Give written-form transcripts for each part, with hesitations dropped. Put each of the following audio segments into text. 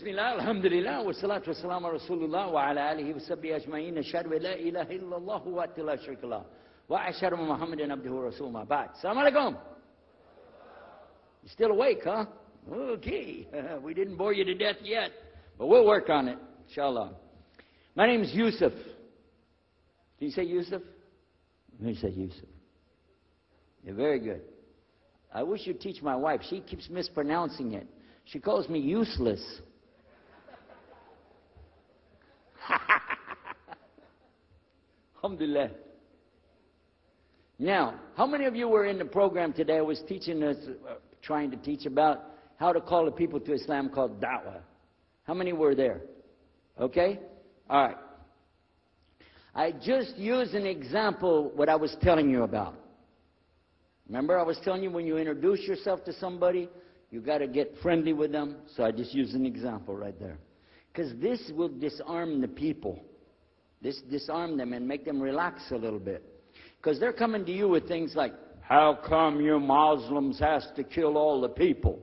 Bismillah, alhamdulillah, wa salatu wa salam ala Rasulullah wa ala alihi wa sahbihi ajma'in. Ashhadu an la ilaha illallah wa la sharika lah. Wa ashhadu anna Muhammadan abduhu wa rasuluhu ma ba'd. Assalamu alaikum. You still awake, huh? Okay. We didn't bore you to death yet, but we'll work on it, inshallah. My name is Yusuf. Can you say Yusuf? Let me say Yusuf. Yeah, very good. I wish you'd teach my wife. She keeps mispronouncing it. She calls me useless. Alhamdulillah. Now, how many of you were in the program today? I was teaching us, trying to teach about how to call the people to Islam called da'wah. How many were there? Okay? All right. I just used an example what I was telling you about. Remember I was telling you when you introduce yourself to somebody, you got to get friendly with them. So I just used an example right there. Because this will disarm the people. This disarm them and make them relax a little bit. Because they're coming to you with things like, how come you Muslims has to kill all the people?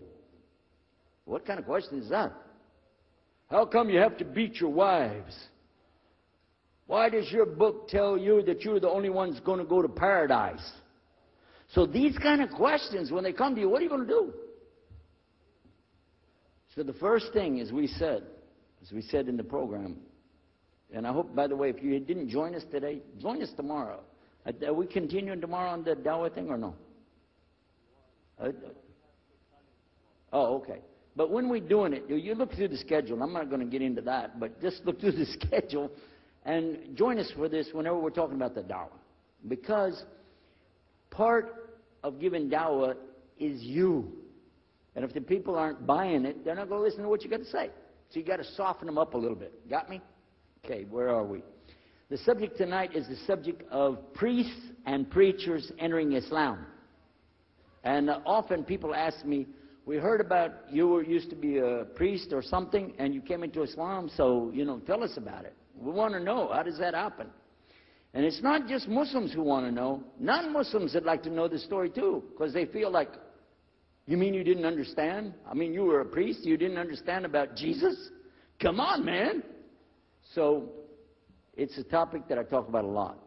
What kind of question is that? How come you have to beat your wives? Why does your book tell you that you're the only ones going to go to paradise? So these kind of questions, when they come to you, what are you going to do? So the first thing, as we said in the program, and I hope, by the way, if you didn't join us today, join us tomorrow. Are we continuing tomorrow on the Dawah thing or no? Oh, okay. But when we're doing it, you look through the schedule. I'm not going to get into that, but just look through the schedule and join us for this whenever we're talking about the Dawah. Because part of giving Dawah is you. And if the people aren't buying it, they're not going to listen to what you got to say. So you got to soften them up a little bit. Got me? Okay, where are we? The subject tonight is the subject of priests and preachers entering Islam. And often people ask me, we heard about you used to be a priest or something, and you came into Islam, so, tell us about it. We want to know, how does that happen? And it's not just Muslims who want to know. Non-Muslims would like to know the story too, because they feel like, you mean you didn't understand? I mean, you were a priest, you didn't understand about Jesus? Come on, man. So, it's a topic that I talk about a lot.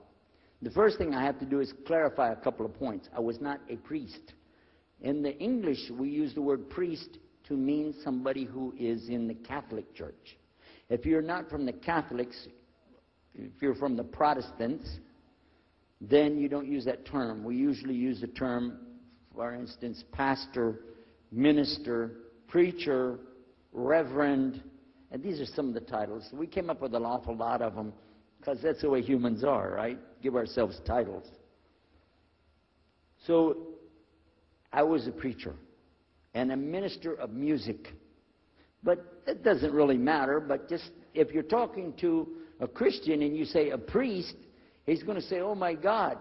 The first thing I have to do is clarify a couple of points. I was not a priest. In the English, we use the word priest to mean somebody who is in the Catholic Church. If you're not from the Catholics, if you're from the Protestants, then you don't use that term. We usually use the term, for instance, pastor, minister, preacher, reverend, and these are some of the titles. We came up with an awful lot of them because that's the way humans are, right? Give ourselves titles. So I was a preacher and a minister of music. But it doesn't really matter, but just if you're talking to a Christian and you say a priest, he's going to say, oh my God,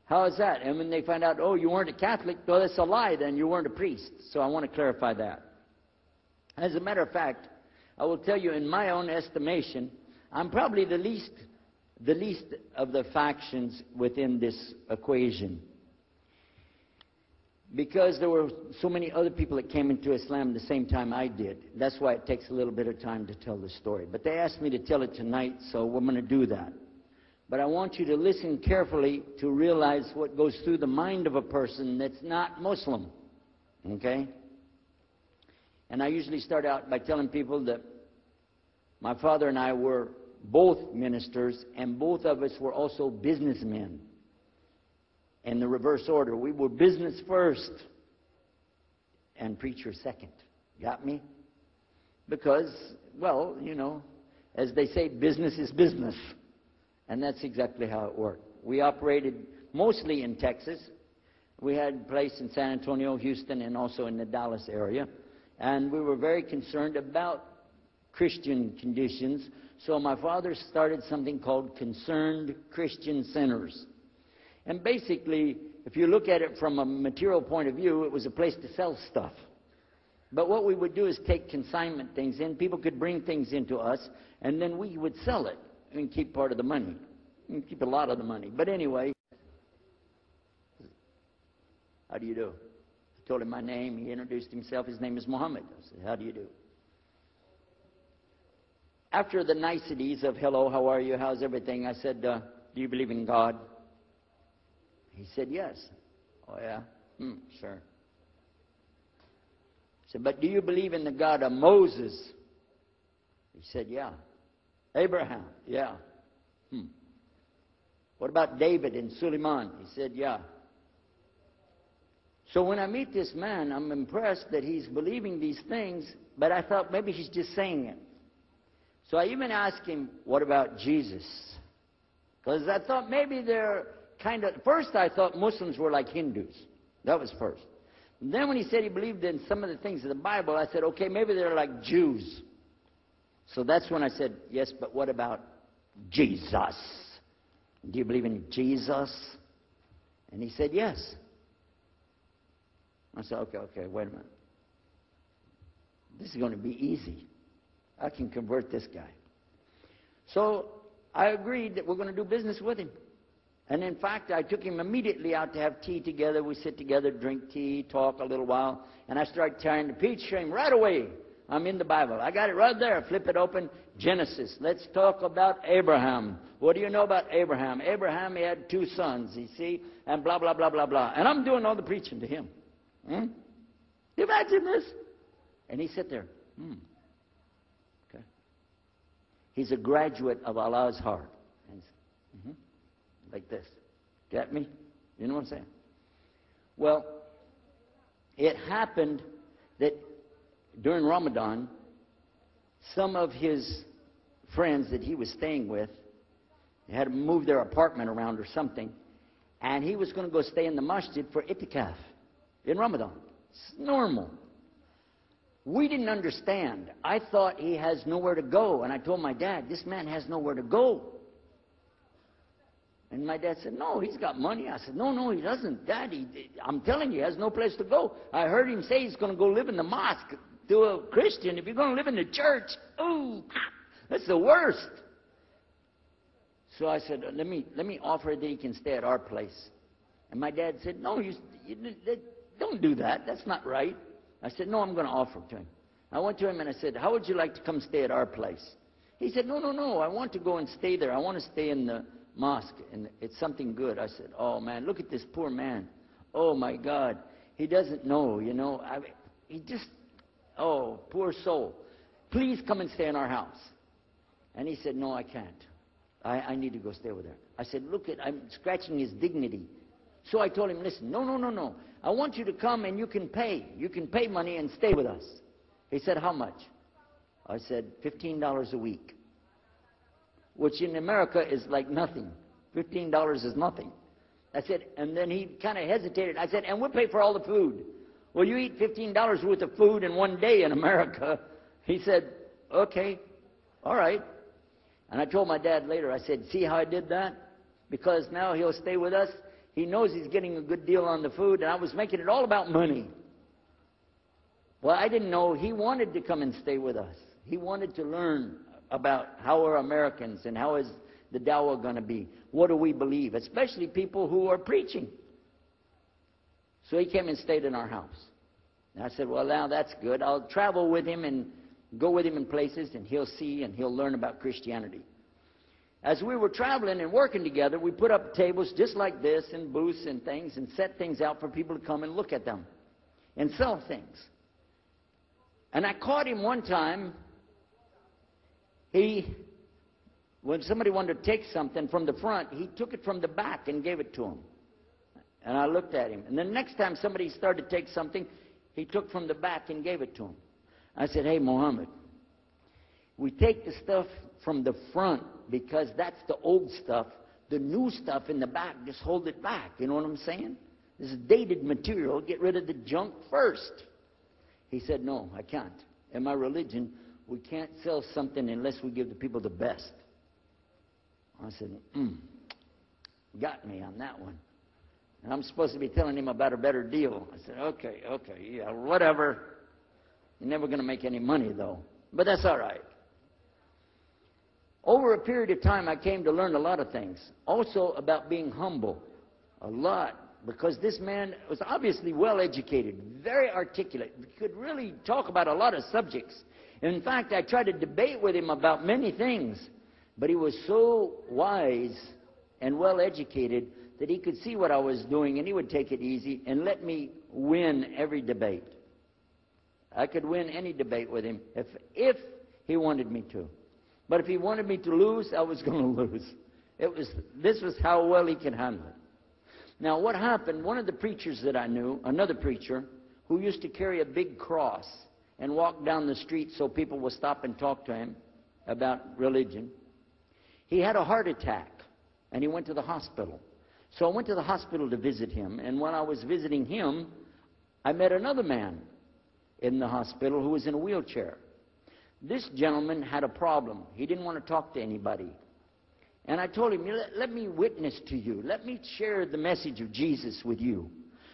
how is that? And when they find out, oh, you weren't a Catholic, well, that's a lie, then you weren't a priest. So I want to clarify that. As a matter of fact, I will tell you in my own estimation, I'm probably the least of the factions within this equation. Because there were so many other people that came into Islam at the same time I did. That's why it takes a little bit of time to tell the story. But they asked me to tell it tonight, so we're going to do that. But I want you to listen carefully to realize what goes through the mind of a person that's not Muslim. Okay? And I usually start out by telling people that my father and I were both ministers, and both of us were also businessmen. In the reverse order. We were business first and preacher second. Got me? Because, well, as they say, business is business. And that's exactly how it worked. We operated mostly in Texas. We had a place in San Antonio, Houston, and also in the Dallas area. And we were very concerned about Christian conditions. So my father started something called Concerned Christian Centers. And basically, if you look at it from a material point of view, it was a place to sell stuff. But what we would do is take consignment things in. People could bring things into us, and then we would sell it and keep part of the money. And keep a lot of the money. But anyway, how do you do? I told him my name. He introduced himself. His name is Muhammad. I said, how do you do? after the niceties of hello, how are you, how's everything, I said, do you believe in God? He said, yes. Oh, yeah? Sure. I said, but do you believe in the God of Moses? He said, yeah. Abraham? Yeah. What about David and Suleiman? He said, yeah. So when I meet this man, I'm impressed that he's believing these things, but I thought maybe he's just saying it. So I even asked him, what about Jesus? Because I thought maybe they're kind of, first I thought Muslims were like Hindus. That was first. And then when he said he believed in some of the things of the Bible, I said, okay, maybe they're like Jews. So that's when I said, yes, but what about Jesus? Do you believe in Jesus? And he said, yes. I said, okay, wait a minute. This is going to be easy. I can convert this guy. So I agreed that we're going to do business with him. And in fact, I took him immediately out to have tea together. We sit together, drink tea, talk a little while. And I started trying to teach him right away. I'm in the Bible. I got it right there. Flip it open. Genesis. Let's talk about Abraham. What do you know about Abraham? Abraham, he had 2 sons, you see, and blah, blah, blah, blah, blah. And I'm doing all the preaching to him. Imagine this. And he sat there. Okay. He's a graduate of Allah's heart. Like this. Get me? You know what I'm saying? Well, it happened that during Ramadan, some of his friends that he was staying with had to move their apartment around or something, and he was going to go stay in the masjid for itikaf in Ramadan. It's normal. We didn't understand. I thought he has nowhere to go, and I told my dad, this man has nowhere to go. And my dad said, no, he's got money. I said, no, he doesn't. Dad, I'm telling you, he has no place to go. I heard him say he's going to go live in the mosque to a Christian. If you're going to live in the church, ooh, that's the worst. So I said, let me offer that he can stay at our place. And my dad said, no, you don't do that. That's not right. I said, no, I'm going to offer it to him. I went to him and I said, how would you like to come stay at our place? He said, no, I want to go and stay there. I want to stay in the mosque, and it's something good. I said, oh, man, look at this poor man. Oh, my God. He doesn't know, you know. Poor soul. Please come and stay in our house. And he said, no, I can't. I need to go stay over there. I said, I'm scratching his dignity. So I told him, listen, no. I want you to come and you can pay. You can pay money and stay with us. He said, how much? I said, $15 a week. Which in America is like nothing. $15 is nothing. I said, and then he kind of hesitated. I said, and we'll pay for all the food. Well, you eat $15 worth of food in one day in America. He said, okay, all right. And I told my dad later, I said, see how I did that? Because now he'll stay with us. He knows he's getting a good deal on the food, and I was making it all about money. Well, I didn't know he wanted to come and stay with us. He wanted to learn about how are Americans and how is the dawah going to be. What do we believe? Especially people who are preaching. So he came and stayed in our house. And I said, well, now that's good. I'll travel with him and go with him in places, and he'll see and he'll learn about Christianity. As we were traveling and working together, we put up tables just like this and booths and things and set things out for people to come and look at them and sell things. And I caught him one time. When somebody wanted to take something from the front, he took it from the back and gave it to him. And I looked at him. And the next time somebody started to take something, he took from the back and gave it to him. I said, hey, Muhammad, we take the stuff from the front because that's the old stuff. The new stuff in the back, just hold it back. You know what I'm saying? This is dated material. Get rid of the junk first. He said, no, I can't. In my religion, we can't sell something unless we give the people the best. I said, got me on that one. And I'm supposed to be telling him about a better deal. I said, okay, yeah, whatever. You're never going to make any money, though. But that's all right. Over a period of time, I came to learn a lot of things. Also about being humble. A lot. Because this man was obviously well educated, very articulate, could really talk about a lot of subjects. In fact, I tried to debate with him about many things, but he was so wise and well-educated that he could see what I was doing, and he would take it easy and let me win every debate. I could win any debate with him if he wanted me to. But if he wanted me to lose, I was going to lose. This was how well he could handle it. Now, what happened, one of the preachers that I knew, another preacher, who used to carry a big cross and walk down the street so people would stop and talk to him about religion, he had a heart attack, and he went to the hospital. So I went to the hospital to visit him, and when I was visiting him, I met another man in the hospital who was in a wheelchair. This gentleman had a problem. He didn't want to talk to anybody. And I told him, let me witness to you. Let me share the message of Jesus with you.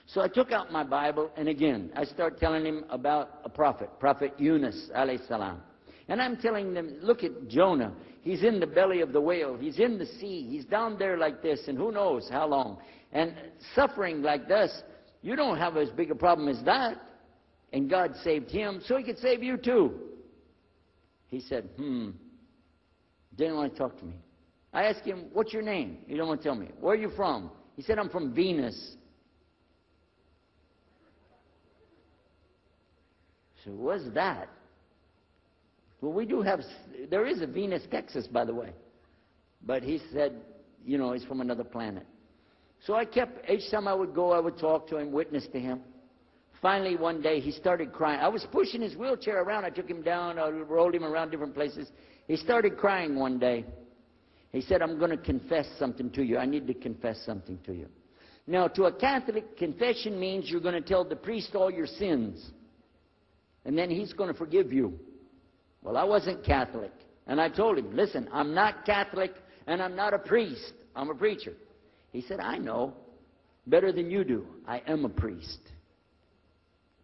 So I took out my Bible, and again, I start telling him about a prophet, Prophet Yunus, alayhi salam. And I'm telling them, look at Jonah. He's in the belly of the whale. He's in the sea. He's down there like this, and who knows how long. And suffering like this, you don't have as big a problem as that. And God saved him, so he could save you too. He said, didn't want to talk to me. I asked him, what's your name? He didn't want to tell me. Where are you from? He said, I'm from Venus. So what's that? Well, we do have, there is a Venus, Texas, by the way. But he said, you know, he's from another planet. So I kept, each time I would go, I would talk to him, witness to him. Finally, one day, he started crying. I was pushing his wheelchair around. I took him down. I rolled him around different places. He started crying one day. He said, I'm going to confess something to you. I need to confess something to you. Now, to a Catholic, confession means you're going to tell the priest all your sins. And then he's going to forgive you. Well, I wasn't Catholic. And I told him, listen, I'm not Catholic and I'm not a priest. I'm a preacher. He said, I know. Better than you do. I am a priest.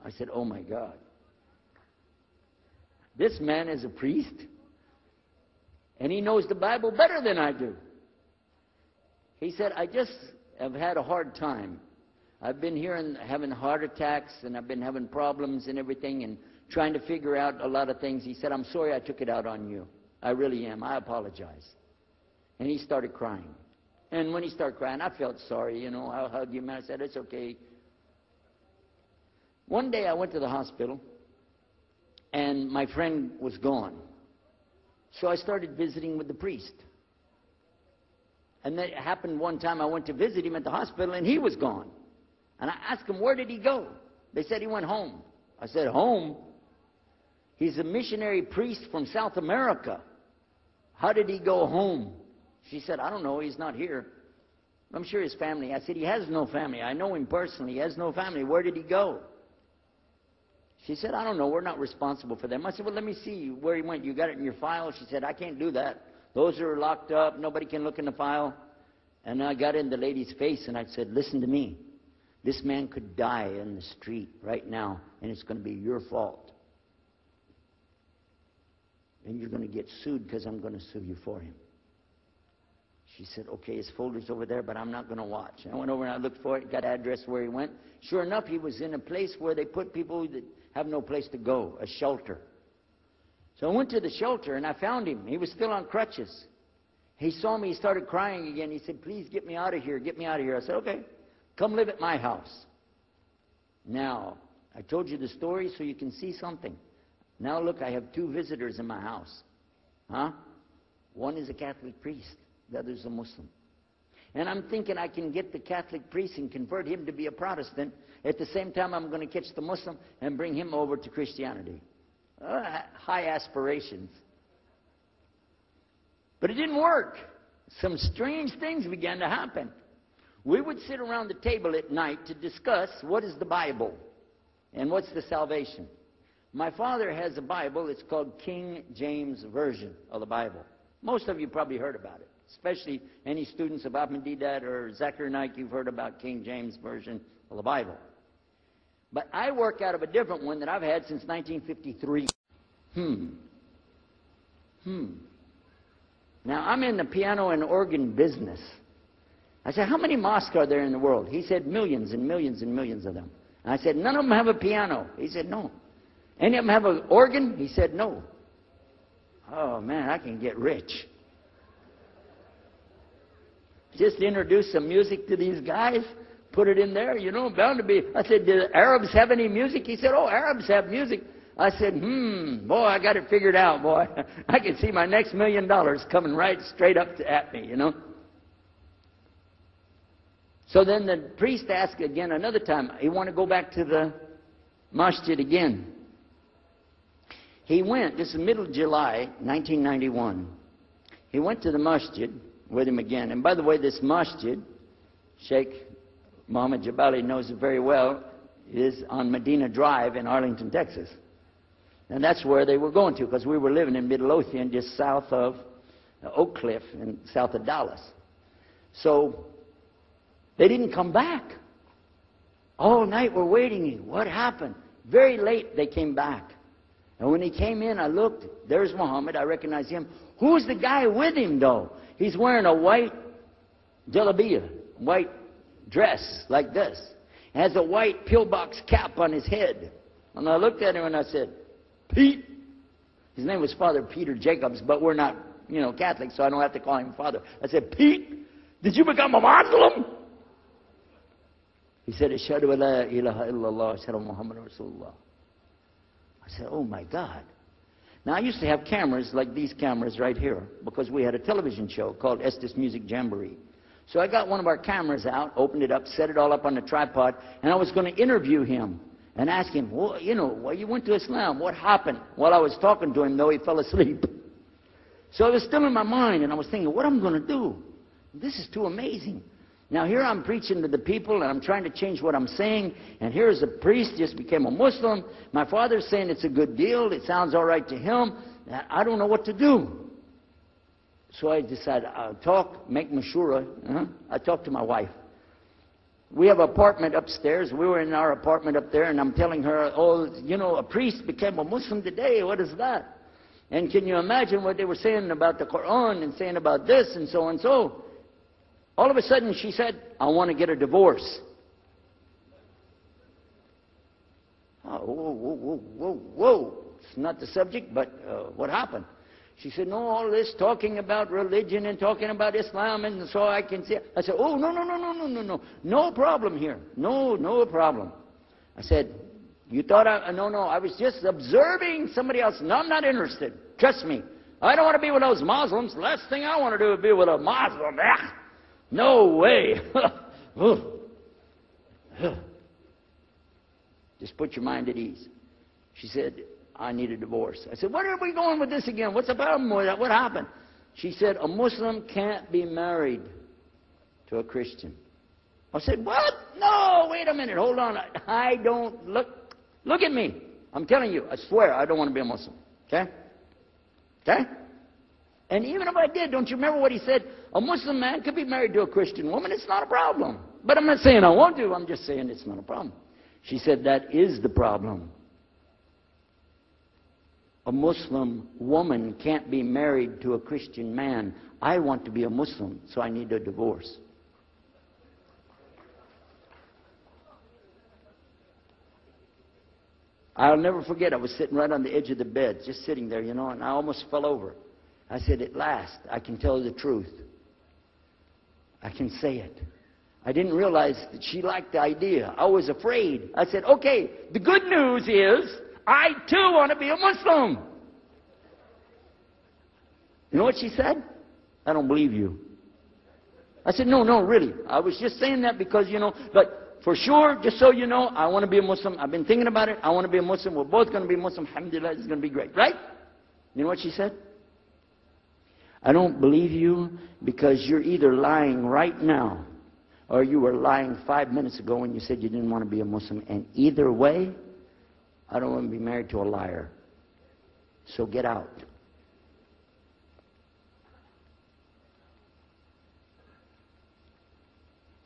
I said, oh my God. This man is a priest? And he knows the Bible better than I do. He said, I just have had a hard time. I've been here and having heart attacks, and I've been having problems and everything, and trying to figure out a lot of things. He said, I'm sorry I took it out on you. I really am. I apologize. And he started crying. And when he started crying, I felt sorry, you know. I hugged him, and I said, it's okay. One day I went to the hospital, and my friend was gone. So I started visiting with the priest. And that happened one time. I went to visit him at the hospital, and he was gone. And I asked him, where did he go? They said he went home. I said, home? He's a missionary priest from South America. How did he go home? She said, I don't know. He's not here. I'm sure his family. I said, he has no family. I know him personally. He has no family. Where did he go? She said, I don't know. We're not responsible for them. I said, well, let me see where he went. You got it in your file? She said, I can't do that. Those are locked up. Nobody can look in the file. And I got in the lady's face, and I said, listen to me. This man could die in the street right now, and it's going to be your fault. And you're going to get sued because I'm going to sue you for him. She said, okay, his folder's over there, but I'm not going to watch. I went over and I looked for it, got address where he went. Sure enough, he was in a place where they put people that have no place to go, a shelter. So I went to the shelter, and I found him. He was still on crutches. He saw me. He started crying again. He said, please get me out of here. Get me out of here. I said, okay, come live at my house. Now, I told you the story so you can see something. Now, look, I have 2 visitors in my house. One is a Catholic priest. The other is a Muslim. And I'm thinking I can get the Catholic priest and convert him to be a Protestant. At the same time, I'm going to catch the Muslim and bring him over to Christianity. High aspirations. But it didn't work. Some strange things began to happen. We would sit around the table at night to discuss what is the Bible and what's the salvation. My father has a Bible. It's called King James Version of the Bible. Most of you probably heard about it, especially any students of Ahmadiyya or Zakir Naik. You've heard about King James Version of the Bible. But I work out of a different one that I've had since 1953. Now, I'm in the piano and organ business. I said, how many mosques are there in the world? He said, millions and millions and millions of them. And I said, none of them have a piano. He said, no. Any of them have an organ? He said, no. Oh, man, I can get rich. Just introduce some music to these guys, put it in there, bound to be. I said, do the Arabs have any music? He said, oh, Arabs have music. I said, boy, I got it figured out, boy. I can see my next $1 million coming right straight up at me, So then the priest asked again another time. He wanted to go back to the masjid again. He went, this is middle of July, 1991. He went to the masjid with him again. And by the way, this masjid, Sheikh Mohammed Jabali knows it very well, is on Medina Drive in Arlington, Texas. And that's where they were going to, because we were living in Midlothian, just south of Oak Cliff and south of Dallas. So they didn't come back. All night we're waiting. What happened? Very late they came back. And when he came in, I looked. There's Muhammad. I recognized him. Who's the guy with him, though? He's wearing a white jalabiyah, white dress like this. Has a white pillbox cap on his head. And I looked at him and I said, Pete. His name was Father Peter Jacobs, but we're not, Catholics, so I don't have to call him Father. I said, Pete, did you become a Muslim? He said, Ashhadu an la ilaha illallah, Ashhadu Muhammad Rasulullah. I said, oh my God. Now I used to have cameras like these cameras right here, because we had a television show called Estes Music Jamboree. So I got one of our cameras out, opened it up, set it all up on the tripod, and I was going to interview him and ask him, well, why you went to Islam? What happened? While I was talking to him, though, he fell asleep. So it was still in my mind, and I was thinking, what am I going to do? This is too amazing. Now here I'm preaching to the people, and I'm trying to change what I'm saying, and here's a priest, just became a Muslim. My father's saying it's a good deal. It sounds all right to him. I don't know what to do. So I decided I'll talk, make mashura. I talked to my wife. We have an apartment upstairs. We were in our apartment up there, and I'm telling her, oh, a priest became a Muslim today. What is that? And can you imagine what they were saying about the Quran and saying about this and so and so? All of a sudden, she said, I want to get a divorce. Oh, whoa. It's not the subject, but what happened? She said, no, all this talking about religion and talking about Islam, and so I can see. I said, oh, no. No problem here. No problem. I said, you thought no, I was just observing somebody else. No, I'm not interested. Trust me. I don't want to be with those Muslims. The last thing I want to do is be with a Muslim. No way. Just put your mind at ease. She said, I need a divorce. I said, where are we going with this again? What's the problem with that? What happened? She said, a Muslim can't be married to a Christian. I said, what? No, wait a minute. Hold on. I don't look at me. I'm telling you, I swear, I don't want to be a Muslim. Okay? Okay? And even if I did, don't you remember what he said? A Muslim man could be married to a Christian woman. It's not a problem. But I'm not saying I won't do. I'm just saying it's not a problem. She said, that is the problem. A Muslim woman can't be married to a Christian man. I want to be a Muslim, so I need a divorce. I'll never forget, I was sitting right on the edge of the bed, just sitting there, and I almost fell over. I said, at last, I can tell the truth. I can say it. I didn't realize that she liked the idea. I was afraid. I said, okay, the good news is, I too want to be a Muslim. You know what she said? I don't believe you. I said, no, really. I was just saying that because, but for sure, just so you know, I want to be a Muslim. I've been thinking about it. I want to be a Muslim. We're both going to be Muslim. Alhamdulillah, it's going to be great. Right? You know what she said? I don't believe you because you're either lying right now or you were lying 5 minutes ago when you said you didn't want to be a Muslim. And either way, I don't want to be married to a liar. So get out.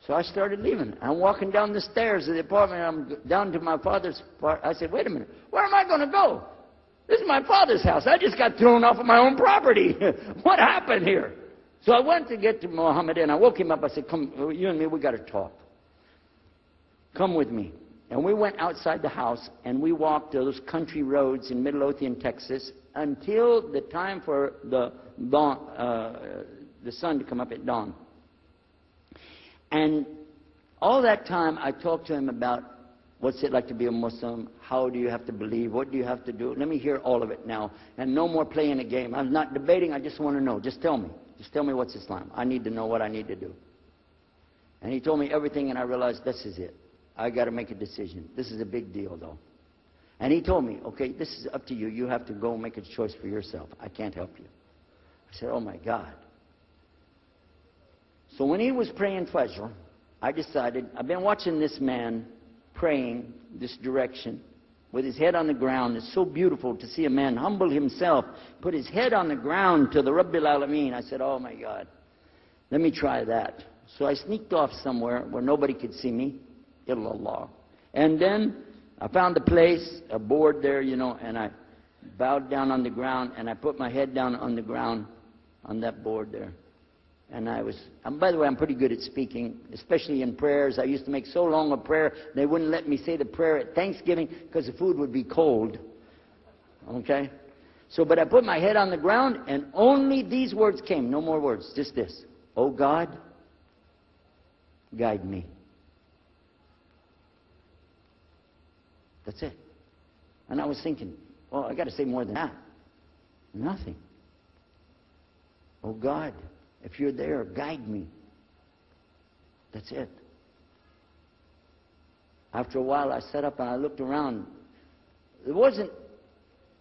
So I started leaving. I'm walking down the stairs of the apartment. I'm down to my father's part. I said, wait a minute. Where am I going to go? This is my father's house. I just got thrown off of my own property. What happened here? So I went to get to Muhammad and I woke him up. I said, come, you and me, we got to talk. Come with me. And we went outside the house and we walked those country roads in Midlothian, Texas, until the time for the dawn, the sun to come up at dawn. And all that time, I talked to him about what's it like to be a Muslim, how do you have to believe, what do you have to do. Let me hear all of it now, and no more playing a game. I'm not debating, I just want to know. Just tell me. Just tell me what's Islam. I need to know what I need to do. And he told me everything, and I realized this is it. I got to make a decision. This is a big deal, though. And he told me, okay, this is up to you. You have to go make a choice for yourself. I can't help you. I said, oh my God. So when he was praying Fajr, I decided, I've been watching this man praying this direction with his head on the ground. It's so beautiful to see a man humble himself, put his head on the ground to the Rabbil Alameen. I said, oh my God, let me try that. So I sneaked off somewhere where nobody could see me, illallah. And then I found a place, a board there, you know, and I bowed down on the ground, and I put my head down on the ground on that board there. And by the way, I'm pretty good at speaking, especially in prayers. I used to make so long a prayer, they wouldn't let me say the prayer at Thanksgiving because the food would be cold. Okay? So, but I put my head on the ground, and only these words came, no more words, just this. Oh God, guide me. That's it. And I was thinking, well, I got to say more than that. Nothing. Oh God, if you're there, guide me. That's it. After a while, I sat up and I looked around. There wasn't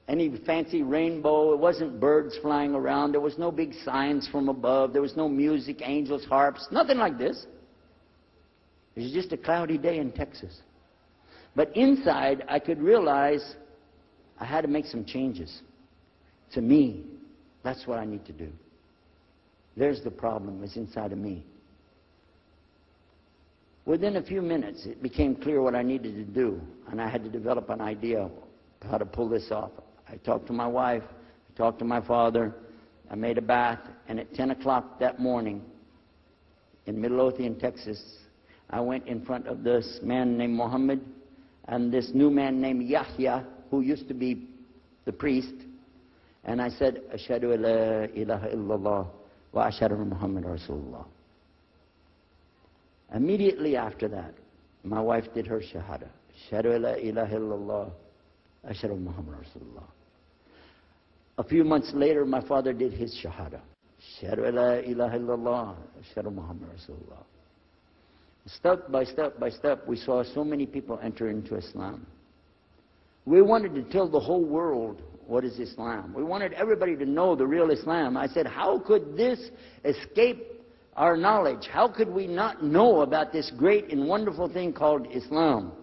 any fancy rainbow. It wasn't birds flying around. There was no big signs from above. There was no music, angels, harps, nothing like this. It was just a cloudy day in Texas. But inside, I could realize I had to make some changes. To me, that's what I need to do. There's the problem, it's inside of me. Within a few minutes, it became clear what I needed to do, and I had to develop an idea of how to pull this off. I talked to my wife, I talked to my father, I made a bath, and at 10 o'clock that morning, in Midlothian, Texas, I went in front of this man named Muhammad and this new man named Yahya, who used to be the priest, and I said, Ashhadu an la ilaha illallah wa ashhadu anna Muhammad Rasulullah. Immediately after that, my wife did her shahada. Ashhadu an la ilaha illallah, ashhadu anna Muhammad Rasulullah. A few months later, my father did his shahada. Ashhadu an la ilaha illallah, ashhadu anna Muhammad Rasulullah. Step by step by step, we saw so many people enter into Islam. We wanted to tell the whole world what is Islam. We wanted everybody to know the real Islam. I said, how could this escape our knowledge? How could we not know about this great and wonderful thing called Islam?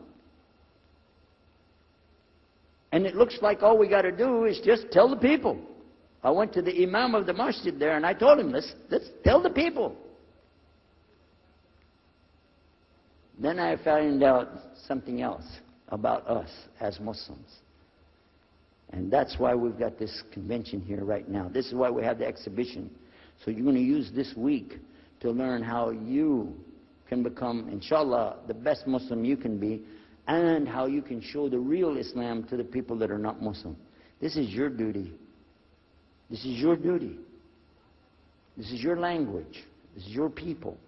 And it looks like all we got to do is just tell the people. I went to the imam of the masjid there and I told him, let's tell the people. Then I found out something else about us as Muslims. And that's why we've got this convention here right now. This is why we have the exhibition. So you're going to use this week to learn how you can become, inshallah, the best Muslim you can be, and how you can show the real Islam to the people that are not Muslim. This is your duty. This is your duty. This is your language. This is your people.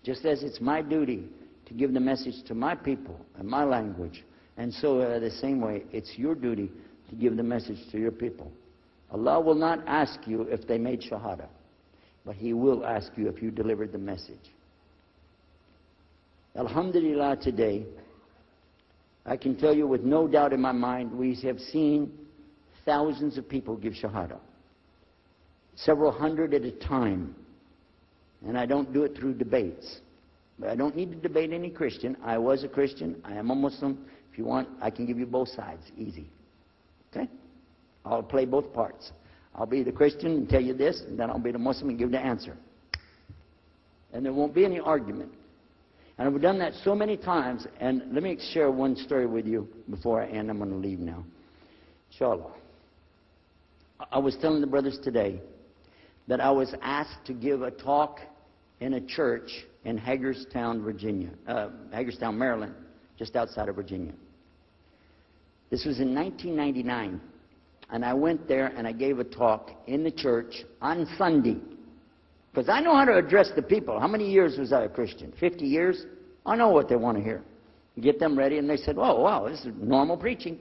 Just as it's my duty to give the message to my people and my language. And so the same way, it's your duty to give the message to your people. Allah will not ask you if they made shahada, but He will ask you if you delivered the message. Alhamdulillah, today, I can tell you with no doubt in my mind, we have seen thousands of people give shahada. Several hundred at a time. And I don't do it through debates. But I don't need to debate any Christian. I was a Christian. I am a Muslim. If you want, I can give you both sides. Easy. Okay? I'll play both parts. I'll be the Christian and tell you this, and then I'll be the Muslim and give the answer. And there won't be any argument. And I've done that so many times. And let me share one story with you before I end. I'm going to leave now. Inshallah. I was telling the brothers today that I was asked to give a talk in a church in Hagerstown, Maryland, just outside of Virginia. This was in 1999. And I went there and I gave a talk in the church on Sunday. Because I know how to address the people. How many years was I a Christian? 50 years? I know what they want to hear. Get them ready, and they said, oh, wow, this is normal preaching.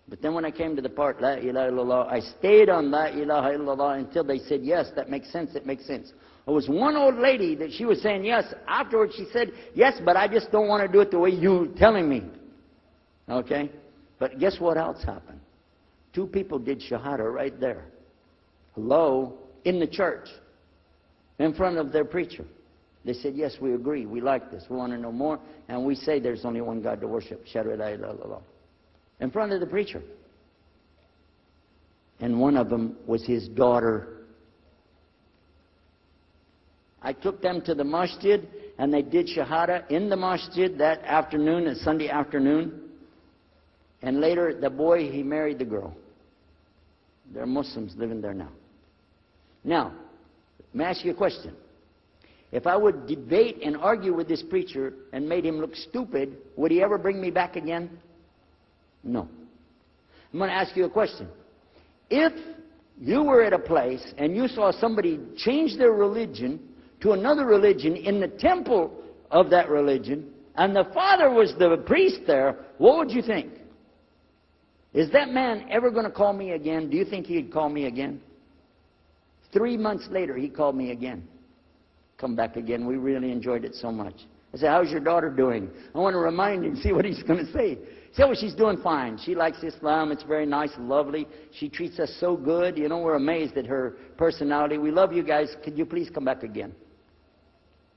But then when I came to the part, La ilaha illallah, I stayed on La ilaha illallah until they said, yes, that makes sense, it makes sense. There was one old lady that she was saying yes. Afterwards she said, yes, but I just don't want to do it the way you're telling me. Okay? But guess what else happened? 2 people did shahada right there. Hello? In the church. In front of their preacher. They said, yes, we agree. We like this. We want to know more. And we say there's only one God to worship. Shahadu la ilaha illallah. In front of the preacher. And one of them was his daughter. I took them to the masjid, and they did shahada in the masjid that afternoon, a Sunday afternoon. And later, the boy, he married the girl. They're Muslims living there now. Now, let me ask you a question. If I would debate and argue with this preacher and made him look stupid, would he ever bring me back again? No. I'm going to ask you a question. If you were at a place and you saw somebody change their religion to another religion in the temple of that religion, and the father was the priest there, what would you think? Is that man ever going to call me again? Do you think he'd call me again? 3 months later, he called me again. Come back again. We really enjoyed it so much. I said, how's your daughter doing? I want to remind him, see what he's going to say. He said, well, she's doing fine. She likes Islam. It's very nice and lovely. She treats us so good. You know, we're amazed at her personality. We love you guys. Could you please come back again?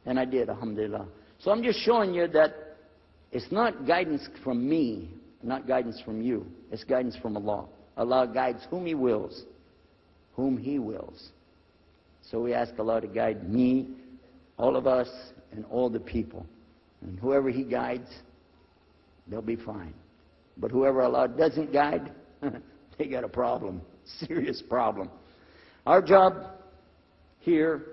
And I did, alhamdulillah. So I'm just showing you that it's not guidance from me, not guidance from you. It's guidance from Allah. Allah guides whom He wills. Whom He wills. So we ask Allah to guide me, all of us, and all the people. And whoever He guides, they'll be fine. But whoever Allah doesn't guide, they got a problem. Serious problem. Our job here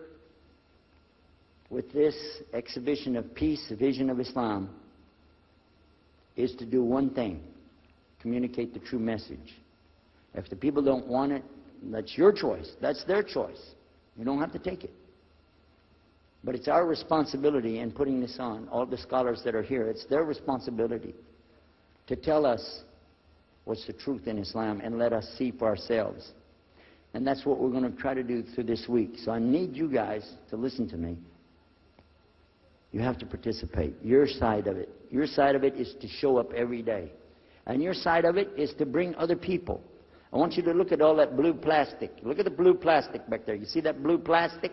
with this exhibition of peace, the vision of Islam, is to do one thing. Communicate the true message. If the people don't want it, that's your choice. That's their choice. You don't have to take it. But it's our responsibility in putting this on, all the scholars that are here, it's their responsibility to tell us what's the truth in Islam and let us see for ourselves. And that's what we're going to try to do through this week. So I need you guys to listen to me. You have to participate. Your side of it. Your side of it is to show up every day. And your side of it is to bring other people. I want you to look at all that blue plastic. Look at the blue plastic back there. You see that blue plastic?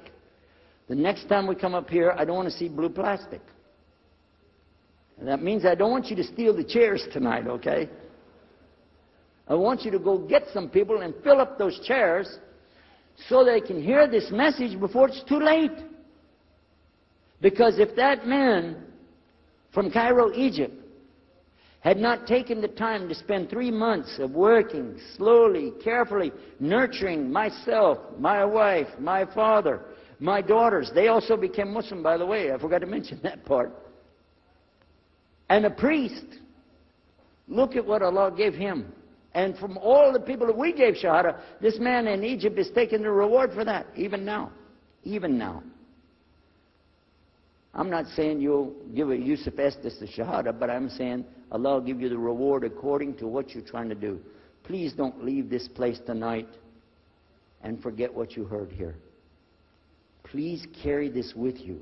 The next time we come up here, I don't want to see blue plastic. And that means I don't want you to steal the chairs tonight, okay? I want you to go get some people and fill up those chairs so they can hear this message before it's too late. Because if that man from Cairo, Egypt, had not taken the time to spend 3 months of working slowly, carefully, nurturing myself, my wife, my father, my daughters. They also became Muslim, by the way. I forgot to mention that part. And a priest. Look at what Allah gave him. And from all the people that we gave Shahada, this man in Egypt is taking the reward for that, even now. Even now. I'm not saying you'll give a Yusuf Estes the Shahada, but I'm saying Allah will give you the reward according to what you're trying to do. Please don't leave this place tonight and forget what you heard here. Please carry this with you.